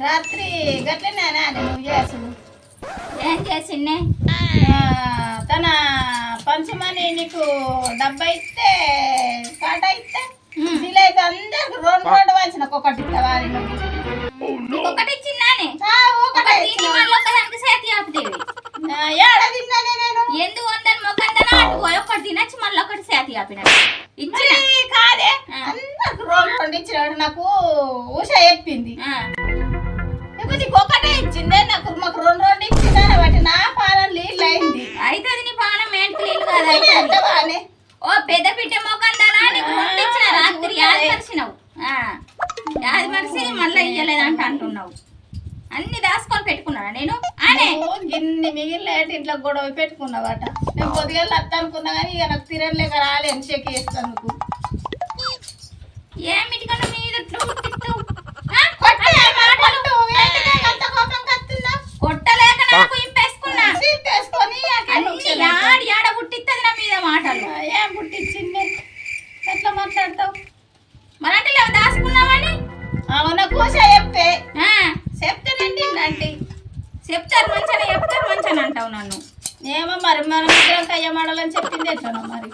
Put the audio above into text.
రాత్రి గట్లనేనా నువ్వు చేసుడు ఏం చేసిండే తన పంచమని నీకు డబ్బా ఇస్తే కాట ఇస్తే జిలేబీ అందరికి రెండు రెండు వంచిన ఒకటి వారి ఒకటి ఇచ్చిందానే ఒకదానికి చేతి ఆపుతేవి ఏడ తిన్నానే నేను ఎందుకు వందని మొక్కందనా అటుపోయి ఒకటి తినచ్చి మళ్ళీ ఒకటి చేతి ఆపినాడు ఇచ్చిన కాదే అందరికి రెండు రెండు ఇచ్చినాడు నాకు ఉష చెప్పింది ఒకటే ఇచ్చిందే నాకు మాకు రెండు రెండు ఇచ్చిందని బట్టి నా పాలన నీళ్ళు అయింది అయితే అది నీ పానం ఏంటి నీళ్ళు కదా ఓ పెద్ద పిట్ట మొక్కందనా నీకు రెండు ఇచ్చిన రాత్రి యాది మరిచినావు యాది మరిచి మళ్ళీ ఇయ్యలేదంట అంటున్నావు అన్ని దాచుకొని పెట్టుకున్నాడా నేను అనే ఇన్ని మిగిలిన ఇంట్లో గొడవ పెట్టుకున్నావట నేను కొద్దిగా అత్త అనుకున్నా కానీ ఇక నాకు తిరగలేక రాలేను చెక్ చేస్తాను ఏమిటికన్నా మీద కొట్టలేక నాకు ఇంపేసుకున్నా యాడ పుట్టిస్తుంది నా మీద మాటలు ఏం పుట్టించింది ఎట్లా మాట్లాడతావు మరంటే లేవు దాచుకున్నావని అవునా కూస చెప్తే చెప్తానండి అంటే చెప్తారు మంచిగా అంటావు నన్ను ఏమో మరి మనం ఇద్దరం కయ్య మాడాలని చెప్పింది ఎట్లా మరి